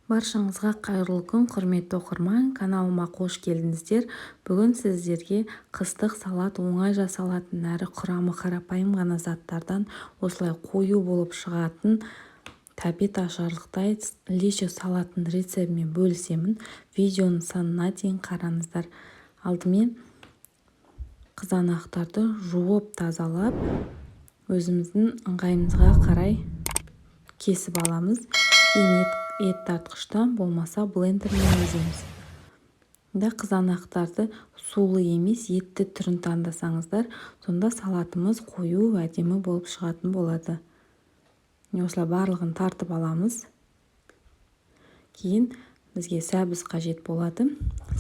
Баршаңызға қайырлы күн, құрметті оқырман, каналыма қош келдіңіздер. Бүгін сіздерге қыстық салат оңай жасалатын әрі құрамы қарапайым ғана заттардан осылай қою болып шығатын тәбет ашарлықтай лечо салатын рецептімен бөлісемін. Видеоның соңына дейін қараңыздар. Алдымен қызанақтарды жуып тазалап, өзіміздің ыңғайымызға қарай кесіп аламыз. Ет тартқыштан болмаса блендермен ezеміз. Қызанақтарды сулы емес, етті түрін таңдасаңыздар, сонда салатымыз қою, әдемі болып шығатын болады. Осылай барлығын тартып аламыз. Кейін бізге сәбіз қажет болады.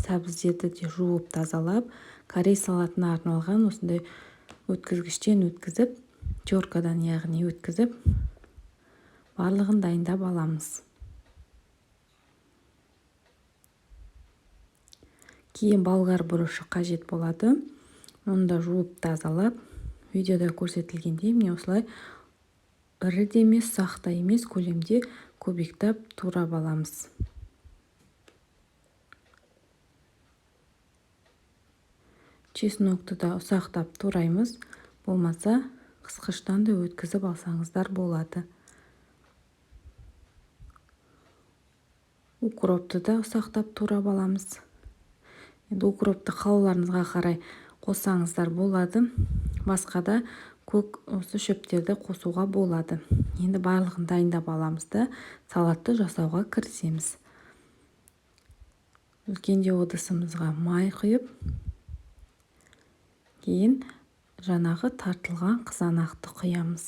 Сәбіздерді де жуып тазалап, корей салатына арналған осындай өткізгіштен өткізіп, теркадан яғни өткізіп, барлығын дайындап аламыз. Кейін болгар бұрышы қажет болады. Оны да жуып тазалап, видеода көрсетілгендей міне осылай ірі де емес, ұсақ та емес көлемде көбіктеп турап аламыз. Чеснокты да ұсақтап тураймыз, болмаса қысқыштан да өткізіп алсаңыздар болады. Укропты да ұсақтап турап аламыз. Енді укропты қалауларыңызға қарай қоссаңыздар болады. Басқа да көк осы шөптерді қосуға болады. Енді барлығын дайындап аламыз да салатты жасауға кірісеміз. Үлкенде ыдысымызға май құйып, кейін жаңағы тартылған қызанақты құямыз.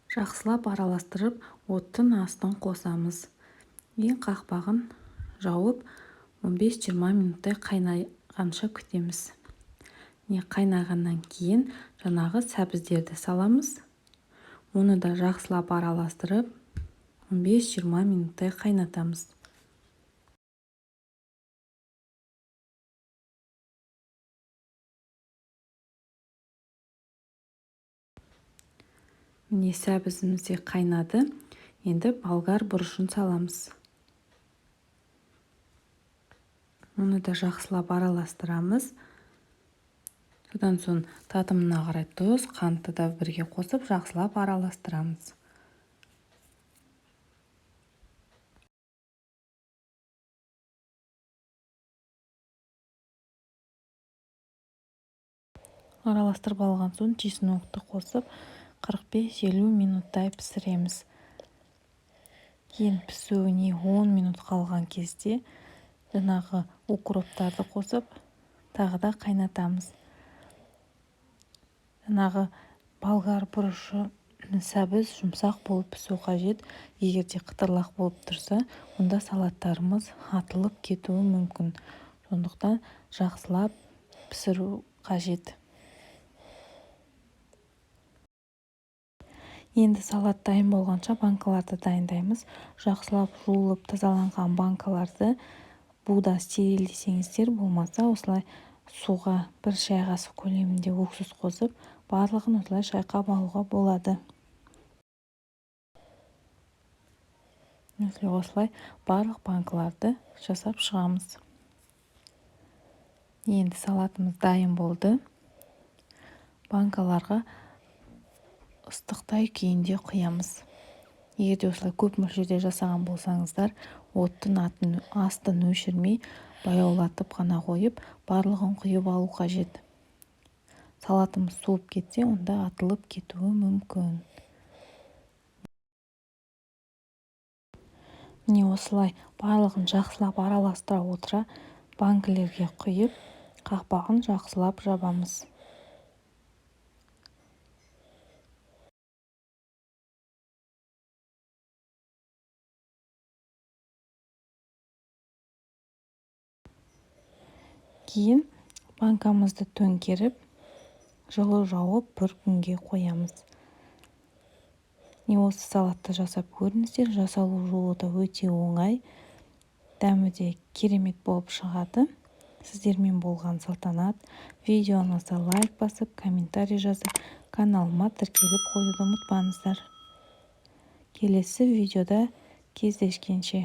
Жақсылап араластырып, оттың астын қосамыз. Ең қақпағын жауып 15-20 минуттай қайнағанша күтеміз. Қайнағаннан кейін жаңағы сәбіздерді саламыз. Оны да жақсылап араластырып 15-20 минуттай қайнатамыз. Міне сәбізіміз де қайнады. Енді болгар бұрышын саламыз. Оны да жақсылап араластырамыз. Содан соң татымына қарай тұз, қантты да бірге қосып жақсылап араластырамыз. Араластырып алған соң чеснокты қосып 45-50 минуттай пісіреміз. Кейін пісуіне 10 минут қалған кезде жаңағы укроптарды қосып тағы да қайнатамыз. Жаңағы болгар бұрышы сәбіз жұмсақ болып пісу қажет. Егер де қытырлақ болып тұрса, онда салаттарымыз атылып кетуі мүмкін. Сондықтан жақсылап пісіру қажет. Енді салат дайын болғанша банкаларды дайындаймыз. Жақсылап жуылып тазаланған банкаларды буда стерильдесеңіздер, болмаса осылай суға 1 шай қасық көлемінде уксус қосып, барлығын осылай шайқап алуға болады. Осылай барлық банкаларды жасап шығамыз. Енді салатымыз дайын болды. Банкаларға ыстықтай күйінде құямыз. Егер де осылай көп мөлшерде жасаған болсаңыздар, оттың астын өшірмей, баяулатып қана қойып, барлығын құйып алу қажет. Салатымыз суып кетсе, онда атылып кетуі мүмкін. Міне осылай барлығын жақсылап араластыра отыра, банкілерге құйып, қақпағын жақсылап жабамыз. Кейін банкамызды төңкеріп, жылы жауып 1 күнге қоямыз. Осы салатты жасап көріңіздер, жасалу жолы да өте оңай. Дәмі де керемет болып шығады. сіздермен болған Салтанат. Видеоңызға лайк басып, комментарий жазып, каналыма тіркеліп қоюды ұмытпаңыздар. Келесі видеода кездескенше.